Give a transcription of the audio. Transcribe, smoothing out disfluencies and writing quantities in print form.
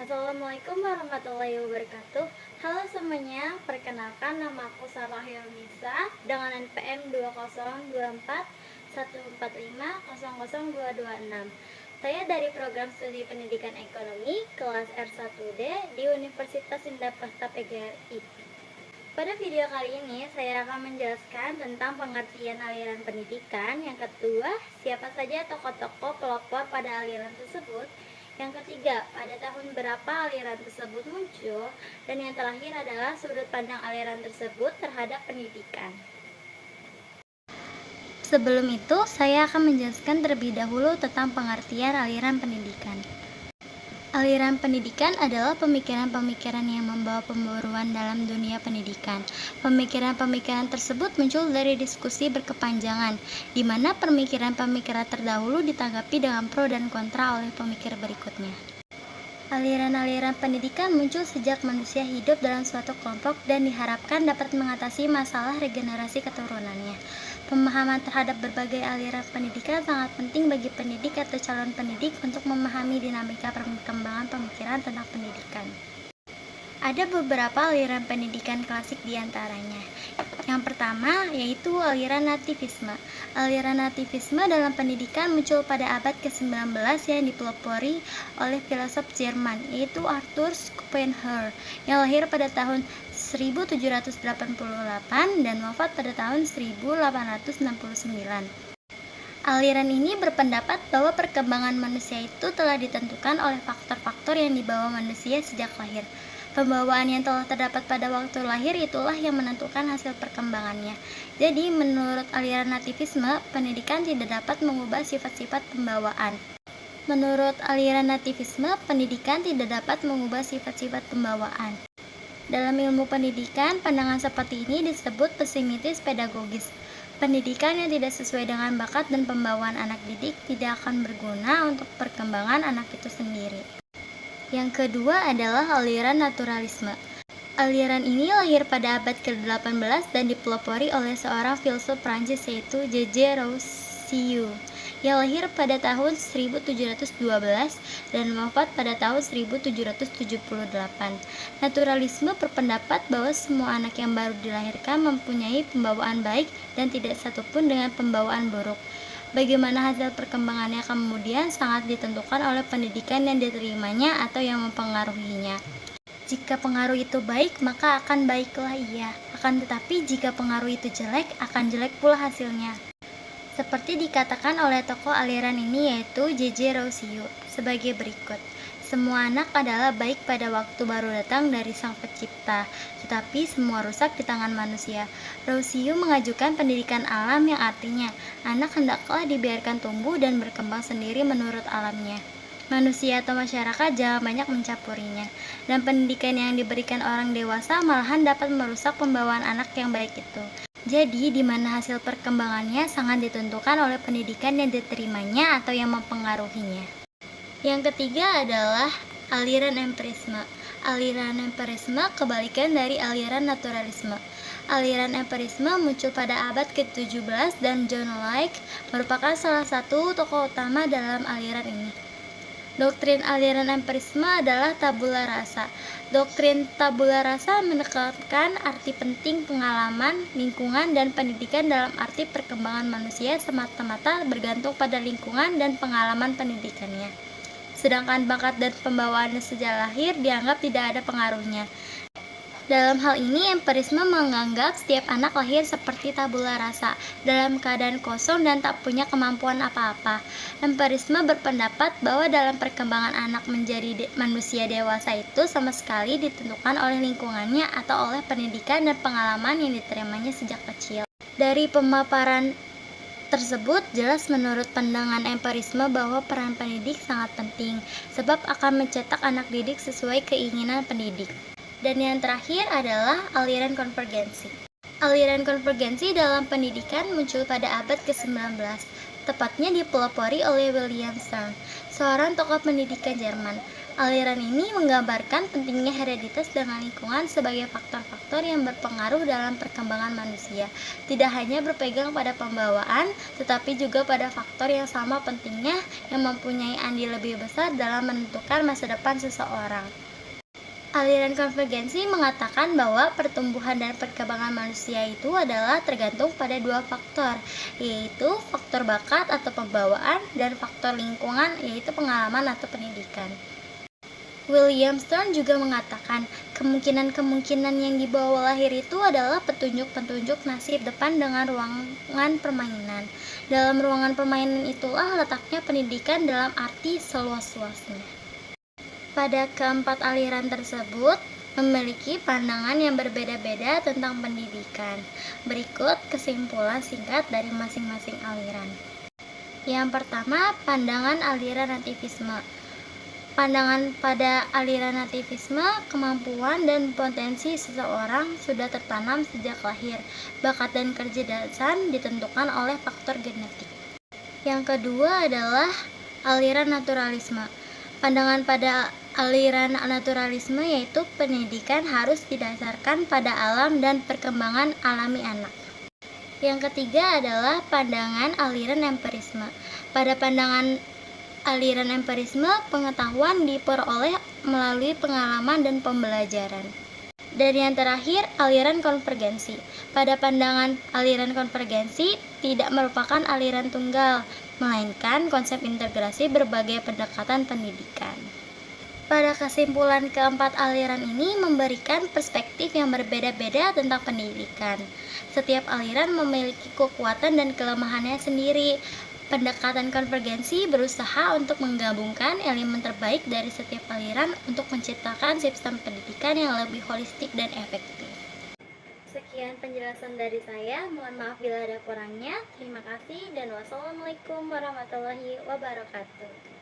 Assalamualaikum warahmatullahi wabarakatuh. Halo semuanya, perkenalkan nama aku Sarah Hilnisa dengan NPM 2024145000226. Saya dari program studi pendidikan ekonomi kelas R1D di Universitas Indah Prasta PGRI. Pada video kali ini saya akan menjelaskan tentang pengertian aliran pendidikan. Yang kedua, siapa saja tokoh-tokoh pelopor pada aliran tersebut. Yang ketiga, pada tahun berapa aliran tersebut muncul. Dan yang terakhir adalah sudut pandang aliran tersebut terhadap pendidikan. Sebelum itu, saya akan menjelaskan terlebih dahulu tentang pengertian aliran pendidikan. Aliran pendidikan adalah pemikiran-pemikiran yang membawa pembaruan dalam dunia pendidikan. Pemikiran-pemikiran tersebut muncul dari diskusi berkepanjangan, di mana pemikiran-pemikiran terdahulu ditanggapi dengan pro dan kontra oleh pemikir berikutnya. Aliran-aliran pendidikan muncul sejak manusia hidup dalam suatu kelompok dan diharapkan dapat mengatasi masalah regenerasi keturunannya. Pemahaman terhadap berbagai aliran pendidikan sangat penting bagi pendidik atau calon pendidik untuk memahami dinamika perkembangan pemikiran tentang pendidikan. Ada beberapa aliran pendidikan klasik diantaranya. Yang pertama yaitu aliran nativisme. Aliran nativisme dalam pendidikan muncul pada abad ke-19 yang dipelopori oleh filosof Jerman yaitu Arthur Schopenhauer yang lahir pada tahun 1788 dan wafat pada tahun 1869. Aliran ini berpendapat bahwa perkembangan manusia itu telah ditentukan oleh faktor-faktor yang dibawa manusia sejak lahir. Pembawaan yang telah terdapat pada waktu lahir itulah yang menentukan hasil perkembangannya. Jadi, menurut aliran nativisme, pendidikan tidak dapat mengubah sifat-sifat pembawaan. Menurut aliran nativisme, pendidikan tidak dapat mengubah sifat-sifat pembawaan. Dalam ilmu pendidikan, pandangan seperti ini disebut pesimistis pedagogis. Pendidikan yang tidak sesuai dengan bakat dan pembawaan anak didik tidak akan berguna untuk perkembangan anak itu sendiri. Yang kedua adalah aliran naturalisme. Aliran ini lahir pada abad ke-18 dan dipelopori oleh seorang filsuf Prancis yaitu J.J. Rousseau yang lahir pada tahun 1712 dan wafat pada tahun 1778. Naturalisme berpendapat bahwa semua anak yang baru dilahirkan mempunyai pembawaan baik dan tidak satupun dengan pembawaan buruk. Bagaimana hasil perkembangannya kemudian sangat ditentukan oleh pendidikan yang diterimanya atau yang mempengaruhinya. Jika pengaruh itu baik, maka akan baiklah ia. Akan tetapi jika pengaruh itu jelek, akan jelek pula hasilnya. Seperti dikatakan oleh tokoh aliran ini yaitu J.J. Rousseau sebagai berikut. Semua anak adalah baik pada waktu baru datang dari Sang Pencipta, tetapi semua rusak di tangan manusia. Rousseau mengajukan pendidikan alam yang artinya, anak hendaklah dibiarkan tumbuh dan berkembang sendiri menurut alamnya. Manusia atau masyarakat jangan banyak mencampurinya, dan pendidikan yang diberikan orang dewasa malahan dapat merusak pembawaan anak yang baik itu. Jadi, di mana hasil perkembangannya sangat ditentukan oleh pendidikan yang diterimanya atau yang mempengaruhinya. Yang ketiga adalah aliran empirisme. Aliran empirisme kebalikan dari aliran naturalisme. Aliran empirisme muncul pada abad ke-17 dan John Locke merupakan salah satu tokoh utama dalam aliran ini. Doktrin aliran empirisme adalah tabula rasa. Doktrin tabula rasa menekankan arti penting pengalaman, lingkungan, dan pendidikan dalam arti perkembangan manusia semata-mata bergantung pada lingkungan dan pengalaman pendidikannya. Sedangkan bakat dan pembawaannya sejak lahir dianggap tidak ada pengaruhnya. Dalam hal ini, empirisme menganggap setiap anak lahir seperti tabula rasa, dalam keadaan kosong dan tak punya kemampuan apa-apa. Empirisme berpendapat bahwa dalam perkembangan anak menjadi manusia dewasa itu sama sekali ditentukan oleh lingkungannya atau oleh pendidikan dan pengalaman yang diterimanya sejak kecil. Dari pemaparan tersebut, jelas menurut pandangan empirisme bahwa peran pendidik sangat penting, sebab akan mencetak anak didik sesuai keinginan pendidik. Dan yang terakhir adalah aliran konvergensi. Aliran konvergensi dalam pendidikan muncul pada abad ke-19, tepatnya dipelopori oleh William Strauss. seorang tokoh pendidikan Jerman. Aliran ini menggambarkan pentingnya hereditas dengan lingkungan sebagai faktor-faktor yang berpengaruh dalam perkembangan manusia. Tidak hanya berpegang pada pembawaan, tetapi juga pada faktor yang sama pentingnya yang mempunyai andil lebih besar dalam menentukan masa depan seseorang. Aliran konvergensi mengatakan bahwa pertumbuhan dan perkembangan manusia itu adalah tergantung pada dua faktor, yaitu faktor bakat atau pembawaan dan faktor lingkungan, yaitu pengalaman atau pendidikan. William Stern juga mengatakan, kemungkinan-kemungkinan yang dibawa lahir itu adalah petunjuk-petunjuk nasib depan dengan ruangan permainan. Dalam ruangan permainan itulah letaknya pendidikan dalam arti seluas-luasnya. Pada keempat aliran tersebut memiliki pandangan yang berbeda-beda tentang pendidikan. Berikut kesimpulan singkat dari masing-masing aliran. Yang pertama, pandangan aliran nativisme. Pandangan pada aliran nativisme, kemampuan dan potensi seseorang sudah tertanam sejak lahir. Bakat dan kecerdasan ditentukan oleh faktor genetik. Yang kedua adalah aliran naturalisme. Pandangan pada aliran naturalisme yaitu pendidikan harus didasarkan pada alam dan perkembangan alami anak. Yang ketiga adalah pandangan aliran empirisme. Pada pandangan aliran empirisme, pengetahuan diperoleh melalui pengalaman dan pembelajaran. Dan yang terakhir, aliran konvergensi. Pada pandangan aliran konvergensi, tidak merupakan aliran tunggal, melainkan konsep integrasi berbagai pendekatan pendidikan. Pada kesimpulan keempat aliran ini memberikan perspektif yang berbeda-beda tentang pendidikan. Setiap aliran memiliki kekuatan dan kelemahannya sendiri. Pendekatan konvergensi berusaha untuk menggabungkan elemen terbaik dari setiap aliran untuk menciptakan sistem pendidikan yang lebih holistik dan efektif. Sekian penjelasan dari saya, mohon maaf bila ada kurangnya. Terima kasih dan wassalamualaikum warahmatullahi wabarakatuh.